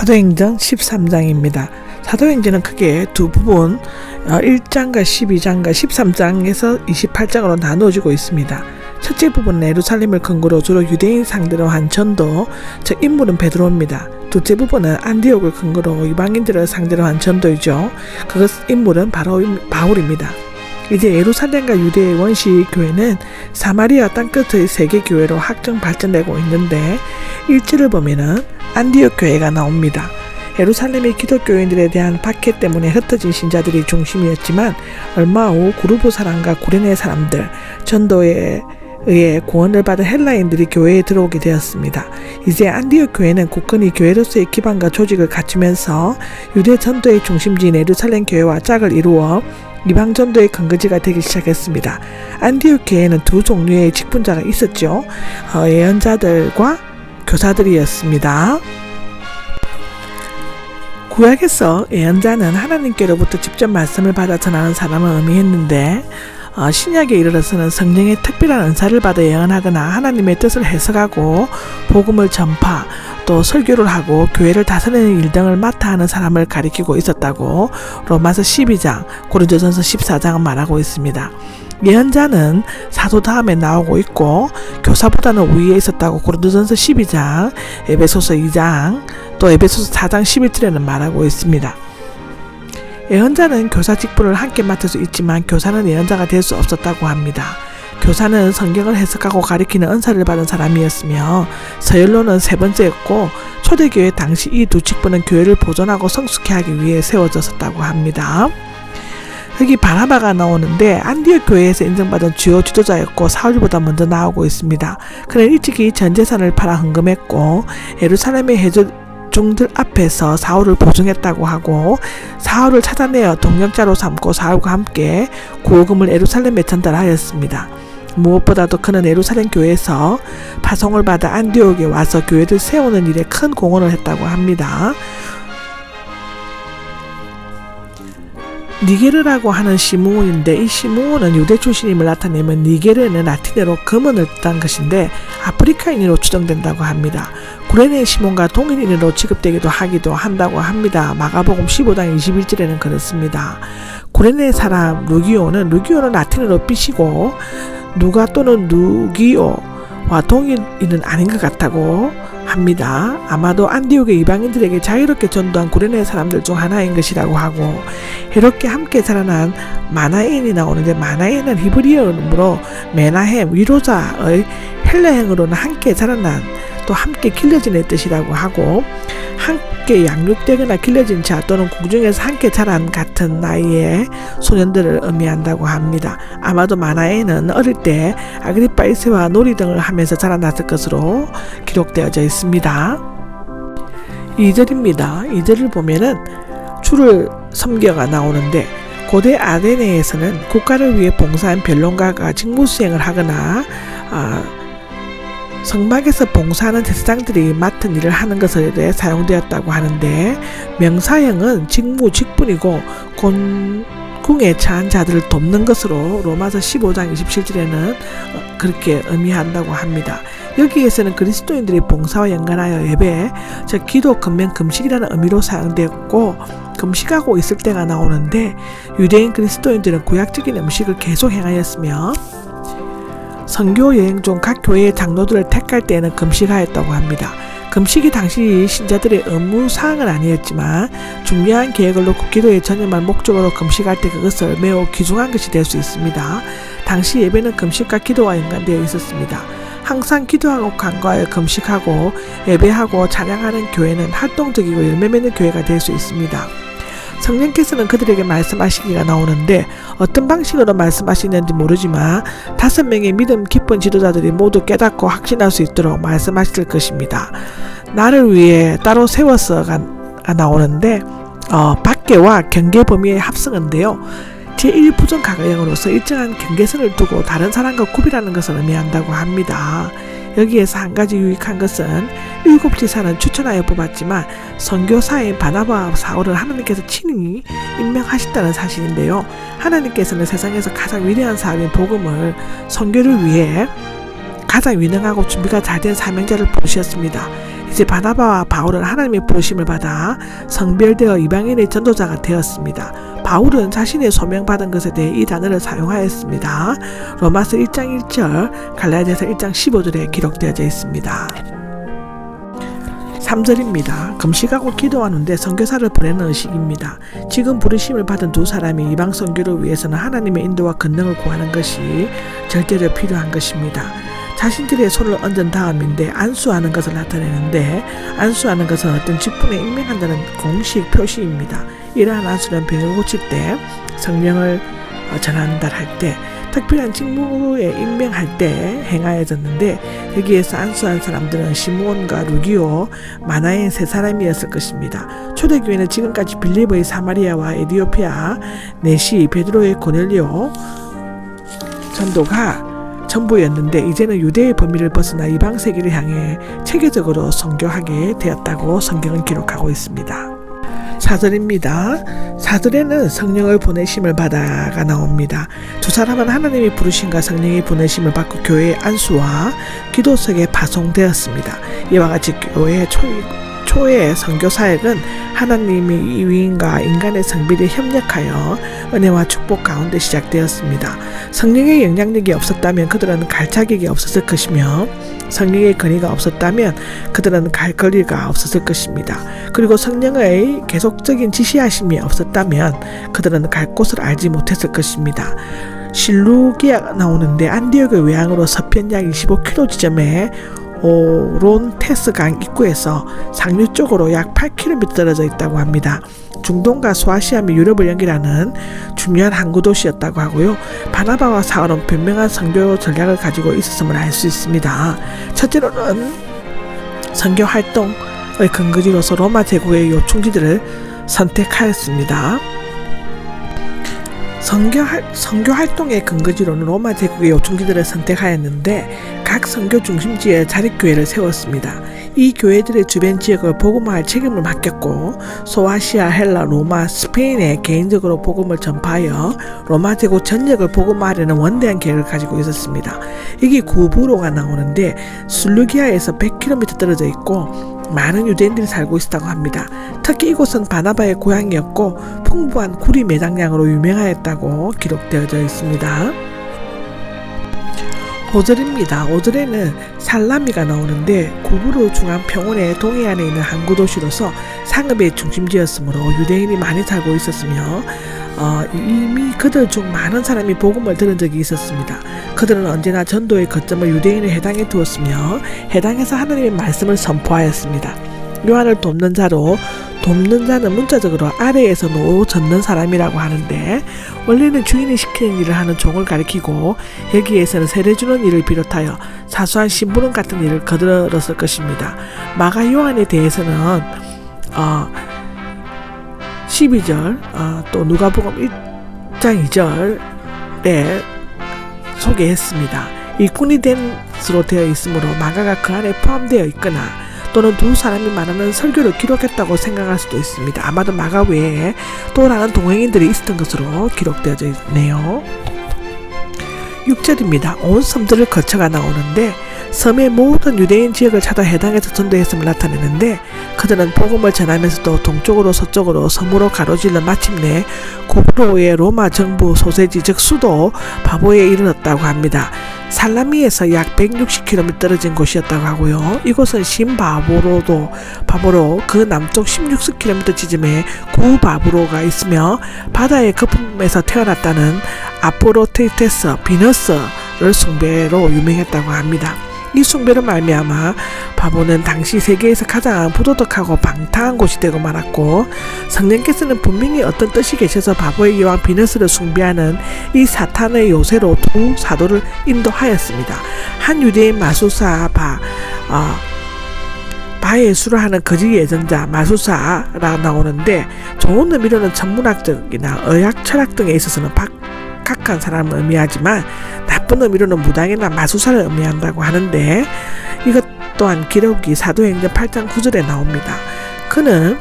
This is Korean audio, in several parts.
사도행전 13장입니다. 사도행전은 크게 두 부분 1장과 12장과 13장에서 28장으로 나누어지고 있습니다. 첫째 부분은 예루살렘을 근거로 주로 유대인 상대로 한 전도, 즉 인물은 베드로입니다. 둘째 부분은 안디옥을 근거로 이방인들을 상대로 한 전도이죠. 인물은 바로 바울입니다. 이제 예루살렘과 유대의 원시 교회는 사마리아 땅끝의 세계 교회로 확정 발전되고 있는데 1절을 보면은 안디옥 교회가 나옵니다. 예루살렘의 기독교인들에 대한 박해 때문에 흩어진 신자들이 중심이었지만 얼마 후 구르보 사람과 구레네 사람들, 전도에 의해 구원을 받은 헬라인들이 교회에 들어오게 되었습니다. 이제 안디옥 교회는 굳건히 교회로서의 기반과 조직을 갖추면서 유대 전도의 중심지인 예루살렘 교회와 짝을 이루어 이방 전도의 근거지가 되기 시작했습니다. 안디옥 교회는 두 종류의 직분자가 있었죠. 예언자들과 교사들이었습니다. 구약에서 예언자는 하나님께로부터 직접 말씀을 받아 전하는 사람을 의미했는데 신약에 이르러서는 성령의 특별한 은사를 받아 예언하거나 하나님의 뜻을 해석하고 복음을 전파 또 설교를 하고 교회를 다스리는 일 등을 맡아 하는 사람을 가리키고 있었다고 로마서 12장, 고린도전서 14장은 말하고 있습니다. 예언자는 사도 다음에 나오고 있고 교사보다는 위에 있었다고 고린도전서 12장, 에베소서 2장, 또 에베소서 4장 11절에는 말하고 있습니다. 예언자는 교사 직분을 함께 맡을 수 있지만 교사는 예언자가 될 수 없었다고 합니다. 교사는 성경을 해석하고 가리키는 은사를 받은 사람이었으며 서열로는 세 번째였고 초대교회 당시 이 두 직분은 교회를 보존하고 성숙케 하기 위해 세워졌었다고 합니다. 여기 바나바가 나오는데 안디옥 교회에서 인정받은 주요 지도자였고 사울보다 먼저 나오고 있습니다. 그는 일찍이 전 재산을 팔아 헌금했고 예루살렘의 회중들 앞에서 사울을 보증했다고 하고 사울을 찾아내어 동역자로 삼고 사울과 함께 구호금을 예루살렘에 전달하였습니다. 무엇보다도 그는 예루살렘 교회에서 파송을 받아 안디옥에 와서 교회를 세우는 일에 큰 공헌을 했다고 합니다. 니게르라고 하는 시므온인데 이 시므온은 유대 출신임을 나타내면 니게르는 라틴어로 금은을 뜻한 것인데 아프리카인으로 추정된다고 합니다. 구레네 시몬과 동일인으로 취급되기도 하기도 한다고 합니다. 마가복음 15장 21절에는 그렇습니다. 구레네 사람 루기오는 라틴어로 삐시고 누가 또는 누기오와 동일인은 아닌 것 같다고 합니다. 아마도 안디옥의 이방인들에게 자유롭게 전도한 구레네 사람들 중 하나인 것이라고 하고 이렇게 함께 자라난 마나엔이 나오는데 마나엔은 히브리어 이름으로 메나헴 위로자의 헬라형으로는 함께 자라난 또 함께 길러진의 뜻이라고 하고 함께 양육되거나 길러진 자 또는 궁중에서 함께 자란 같은 나이의 소년들을 의미한다고 합니다. 아마도 마나엔은 어릴 때 아그리파 1세와 놀이 등을 하면서 자라났을 것으로 기록되어져 있습니다. 2절입니다. 2절을 보면은 주를 섬겨가 나오는데 고대 아테네에서는 국가를 위해 봉사한 변론가가 직무수행을 하거나 성막에서 봉사하는 제사장들이 맡은 일을 하는 것에 대해 사용되었다고 하는데 명사형은 직분이고 곤궁에 처한 자들을 돕는 것으로 로마서 15장 27절에는 그렇게 의미한다고 합니다. 여기에서는 그리스도인들이 봉사와 연관하여 예배, 즉 기도, 금면, 금식이라는 의미로 사용되었고 금식하고 있을 때가 나오는데 유대인 그리스도인들은 구약적인 음식을 계속 행하였으며 선교 여행 중 각 교회의 장로들을 택할 때에는 금식하였다고 합니다. 금식이 당시 신자들의 의무사항은 아니었지만 중요한 계획을 놓고 기도에 전념할 목적으로 금식할 때 그것을 매우 귀중한 것이 될 수 있습니다. 당시 예배는 금식과 기도와 연관되어 있었습니다. 항상 기도하고 간과하여 금식하고 예배하고 찬양하는 교회는 활동적이고 열매 맺는 교회가 될 수 있습니다. 성령께서는 그들에게 말씀하시기가 나오는데 어떤 방식으로 말씀하시는지 모르지만 5명의 믿음 깊은 지도자들이 모두 깨닫고 확신할 수 있도록 말씀하실 것입니다. 나를 위해 따로 세워서가 나오는데 박계와 경계 범위의 합성인데요. 제1부정 가가형으로서 일정한 경계선을 두고 다른 사람과 구별하는 것을 의미한다고 합니다. 여기에서 한 가지 유익한 것은 7지사는 추천하여 뽑았지만 선교사인 바나바와 사울을 하나님께서 친히 임명하셨다는 사실인데요. 하나님께서는 세상에서 가장 위대한 사업인 복음을 선교를 위해 가장 유능하고 준비가 잘 된 사명자를 부르셨습니다. 이제 바나바와 바울은 하나님의 부르심을 받아 성별되어 이방인의 전도자가 되었습니다. 바울은 자신의 소명받은 것에 대해 이 단어를 사용하였습니다. 로마서 1장 1절, 갈라디아서 1장 15절에 기록되어져 있습니다. 3절입니다. 금식하고 기도하는데 선교사를 보내는 의식입니다. 지금 부르심을 받은 두 사람이 이방 선교를 위해서는 하나님의 인도와 권능을 구하는 것이 절대로 필요한 것입니다. 자신들의 손을 얹은 다음인데 안수하는 것을 나타내는데, 안수하는 것은 어떤 직분에 임명한다는 공식 표시입니다. 이러한 안수는 병을 고칠 때, 성령을 전한달할 때, 특별한 직무에 임명할 때 행하여졌는데, 여기에서 안수한 사람들은 시므온과 루기오, 마나엔 세 사람이었을 것입니다. 초대교회는 지금까지 빌립의 사마리아와 에디오피아, 네시, 베드로의 고넬리오 전도가 전부였는데, 이제는 유대의 범위를 벗어나 이방 세계를 향해 체계적으로 선교하게 되었다고 성경은 기록하고 있습니다. 4절입니다. 4절에는 성령을 보내심을 받아가 나옵니다. 두 사람은 하나님의 부르심과 성령의 보내심을 받고 교회의 안수와 기도석에 파송되었습니다. 이와 같이 교회의 초의 선교사역은 하나님의 위인과 인간의 성비를 협력하여 은혜와 축복 가운데 시작되었습니다. 성령의 영향력이 없었다면 그들은 갈 자격이 없었을 것이며, 성령의 권위가 없었다면 그들은 갈 거리가 없었을 것입니다. 그리고 성령의 계속적인 지시하심이 없었다면 그들은 갈 곳을 알지 못했을 것입니다. 실루기가 나오는데 안디옥의 외항으로 서편 약 25km 지점에 오론테스강 입구에서 상류 쪽으로 약 8km 떨어져 있다고 합니다. 중동과 소아시아 및 유럽을 연결하는 중요한 항구 도시였다고 하고요. 바나바와 사울은 변명한 선교 전략을 가지고 있었음을 알 수 있습니다. 첫째로는 선교 활동의 근거지로서 로마 제국의 요충지들을 선택하였습니다. 선교 활동의 근거지로는 로마 제국의 요충지들을 선택하였는데, 각 선교 중심지에 자립교회를 세웠습니다. 이 교회들의 주변 지역을 복음화할 책임을 맡겼고, 소아시아, 헬라, 로마, 스페인에 개인적으로 복음을 전파하여 로마 제국 전역을 복음화하려는 원대한 계획을 가지고 있었습니다. 여기 구브로가 나오는데 슬루기아에서 100km 떨어져 있고 많은 유대인들이 살고 있었다고 합니다. 특히 이곳은 바나바의 고향이었고 풍부한 구리 매장량으로 유명하였다고 기록되어져 있습니다. 5절입니다. 5절에는 살라미가 나오는데 구브로 중앙평원의 동해안에 있는 항구 도시로서 상업의 중심지였으므로 유대인이 많이 살고 있었으며 이미 그들 중 많은 사람이 복음을 들은 적이 있었습니다. 그들은 언제나 전도의 거점을 유대인의 해당에 두었으며 해당에서 하나님의 말씀을 선포하였습니다. 요한을 돕는 자는 문자적으로 아래에서 노 젓는 사람이라고 하는데, 원래는 주인이 시키는 일을 하는 종을 가리키고 여기에서는 세례주는 일을 비롯하여 사소한 심부름 같은 일을 거들었을 것입니다. 마가 요한에 대해서는 12절 또 누가복음 1장 2절에 소개했습니다. 일꾼이 된 수로 되어 있으므로 마가가 그 안에 포함되어 있거나 또는 두 사람이 말하는 설교를 기록했다고 생각할 수도 있습니다. 아마도 마가 외에 또 다른 동행인들이 있었던 것으로 기록되어져 있네요. 6절입니다. 온 섬들을 거쳐가 나오는데 섬의 모든 유대인 지역을 찾아 해당에서 전도했음을 나타내는데, 그들은 복음을 전하면서도 동쪽으로 서쪽으로 섬으로 가로질러 마침내 구브로의 로마 정부 소재지 즉 수도 바보에 이르렀다고 합니다. 살라미에서 약 160km 떨어진 곳이었다고 하고요. 이곳은 신바보로 그 남쪽 16km 지점에 구바브로가 있으며 바다의 거품에서 태어났다는 아포로테이테스, 비너스를 숭배로 유명했다고 합니다. 이 숭배로 말미암아 바보는 당시 세계에서 가장 부도덕하고 방탕한 곳이 되고 말았고, 성령께서는 분명히 어떤 뜻이 계셔서 바보의 여왕 비너스를 숭배하는 이 사탄의 요새로 두 사도를 인도하였습니다. 한 유대인 마술사 바예수를 하는 거짓 예전자 마술사라 나오는데, 좋은 의미로는 천문학적이나 의학, 철학 등에 있어서는 박학한 사람을 의미하지만 나쁜 의미로는 무당이나 마술사를 의미한다고 하는데, 이것 또한 기록이 사도행전 8장 9절에 나옵니다. 그는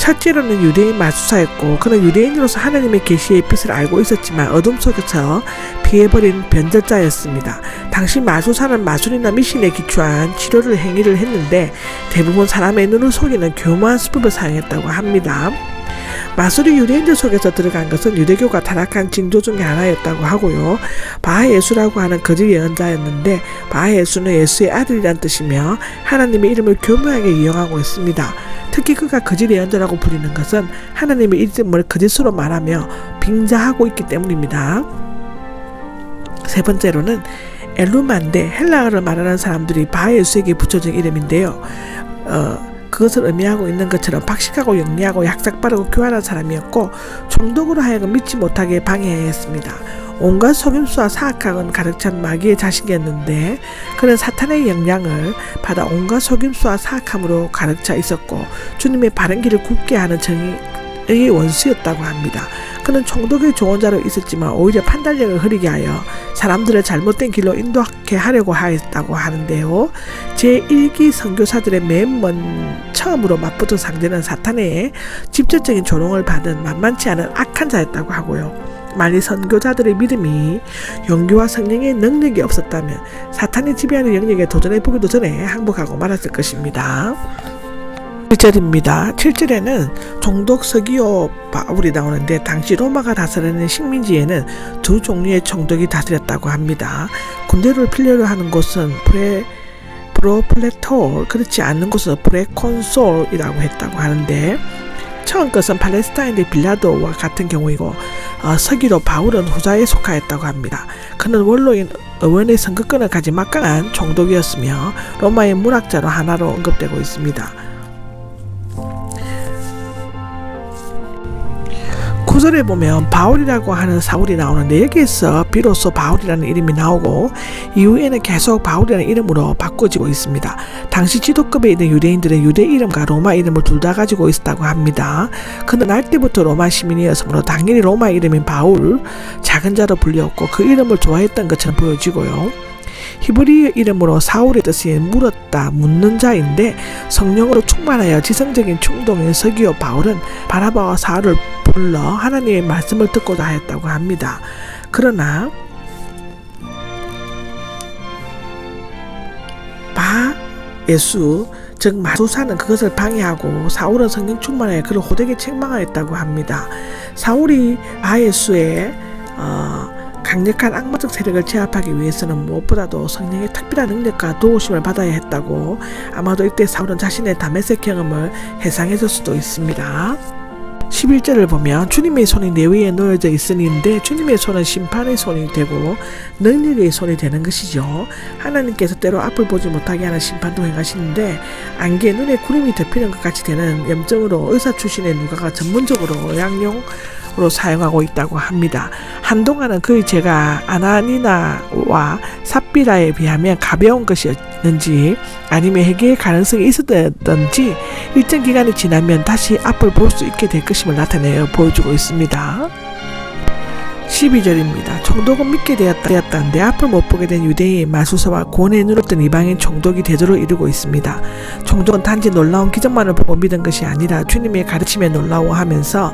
첫째로는 유대인 마수사였고 그는 유대인으로서 하나님의 계시의 빛을 알고 있었지만 어둠 속에서 피해버린 변절자였습니다. 당시 마수사는 마술이나 미신에 기초한 치료를 행위를 했는데 대부분 사람의 눈을 속이는 교묘한 수법을 사용했다고 합니다. 마술이 유대인들 속에서 들어간 것은 유대교가 타락한 징조 중에 하나였다고 하고요. 바하예수라고 하는 거짓 예언자였는데 바하예수는 예수의 아들이란 뜻이며 하나님의 이름을 교묘하게 이용하고 있습니다. 특히 그가 거짓 예언자라고 불리는 것은 하나님의 이름을 거짓으로 말하며 빙자하고 있기 때문입니다. 세 번째로는 엘루만데 헬라어를 말하는 사람들이 바하예수에게 붙여진 이름인데요. 그것을 의미하고 있는 것처럼 박식하고 영리하고 약삭 빠르고 교활한 사람이었고 총독으로 하여금 믿지 못하게 방해했습니다. 온갖 속임수와 사악함은 가득 찬 마귀의 자식이었는데 그는 사탄의 영향을 받아 온갖 속임수와 사악함으로 가득 차 있었고 주님의 바른 길을 굽게 하는 정의의 원수였다고 합니다. 그는 총독의 조언자로 있었지만 오히려 판단력을 흐리게 하여 사람들을 잘못된 길로 인도하게 하려고 하였다고 하는데요. 제1기 선교사들의 맨 처음으로 맞붙은 상대는 사탄의 직접적인 조롱을 받은 만만치 않은 악한 자였다고 하고요. 만일 선교자들의 믿음이 용기와 성령의 능력이 없었다면 사탄이 지배하는 영역에 도전해보기도 전에 항복하고 말았을 것입니다. 7절입니다. 7절에는 총독 서기오 바울이 나오는데 당시 로마가 다스리는 식민지에는 두 종류의 총독이 다스렸다고 합니다. 군대를 필요로 하는 곳은 프로플레토, 그렇지 않는 곳은 프레콘솔이라고 했다고 하는데 처음 것은 팔레스타인의 빌라도와 같은 경우이고 서기로 바울은 후자에 속하였다고 합니다. 그는 원로인 의원의 선거권을 가진 막강한 총독이었으며 로마의 문학자로 하나로 언급되고 있습니다. 9절에 보면 바울이라고 하는 사울이 나오는데 여기에서 비로소 바울이라는 이름이 나오고 이후에는 계속 바울이라는 이름으로 바꿔지고 있습니다. 당시 지도급에 있는 유대인들은 유대 이름과 로마 이름을 둘 다 가지고 있었다고 합니다. 그는 날 때부터 로마 시민이었으므로 당연히 로마 이름인 바울, 작은 자로 불렸고 그 이름을 좋아했던 것처럼 보여지고요. 히브리 이름으로 사울의 뜻이 물었다, 묻는 자인데 성령으로 충만하여 지성적인 충동인 서기오 바울은 바나바와 사울을 불러 하나님의 말씀을 듣고자 하였다고 합니다. 그러나 바예수 즉 마수사는 그것을 방해하고 사울은 성령 충만하여 그를 호되게 책망하였다고 합니다. 사울이 바예수의 강력한 악마적 세력을 제압하기 위해서는 무엇보다도 성령의 특별한 능력과 도우심을 받아야 했다고 아마도 이때 사울은 자신의 다메섹 경험을 회상했을 수도 있습니다. 11절을 보면 주님의 손이 내 위에 놓여져 있으니인데 주님의 손은 심판의 손이 되고 능력의 손이 되는 것이죠. 하나님께서 때로 앞을 보지 못하게 하는 심판도 행하시는데 안개 눈에 구름이 덮이는 것 같이 되는 염증으로 의사 출신의 누가가 전문적으로 양용으로 사용하고 있다고 합니다. 한동안은 그의 죄가 아나니나와 삽비라에 비하면 가벼운 것이었는지 아니면 회개의 가능성이 있었던지 일정 기간이 지나면 다시 앞을 볼 수 있게 될 것임을 나타내어 보여주고 있습니다. 12절입니다. 총독은 믿게 되었다는데 앞을 못 보게 된 유대인 마수사와 고뇌에 눌렀던 이방인 총독이 대조를 이루고 있습니다. 총독은 단지 놀라운 기적만을 보고 믿은 것이 아니라 주님의 가르침에 놀라워하면서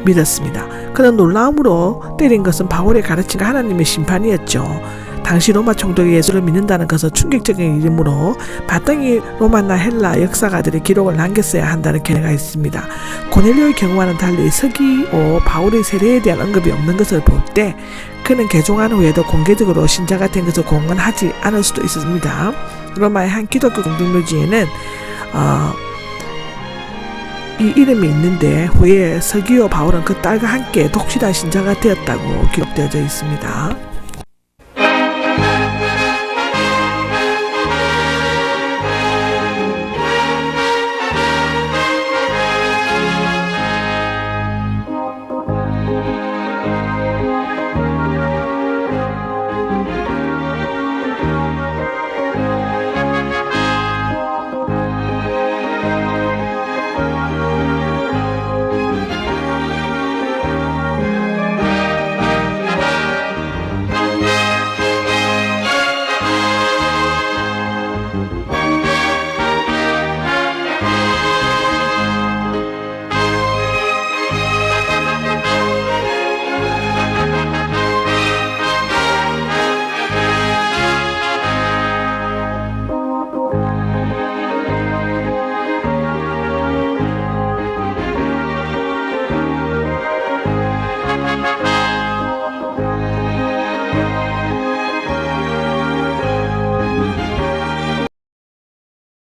믿었습니다. 그는 놀라움으로 때린 것은 바울의 가르침과 하나님의 심판이었죠. 당시 로마 총독이 예수를 믿는다는 것은 충격적인 일이므로 마땅히 로마나 헬라 역사가들이 기록을 남겼어야 한다는 견해가 있습니다. 고넬료의 경우와는 달리 서기오 바울의 세례에 대한 언급이 없는 것을 볼 때 그는 개종한 후에도 공개적으로 신자가 된 것을 공언하지 않을 수도 있습니다. 로마의 한 기독교 공동묘지에는 이 이름이 있는데 후에 서기오 바울은 그 딸과 함께 독실한 신자가 되었다고 기록되어져 있습니다.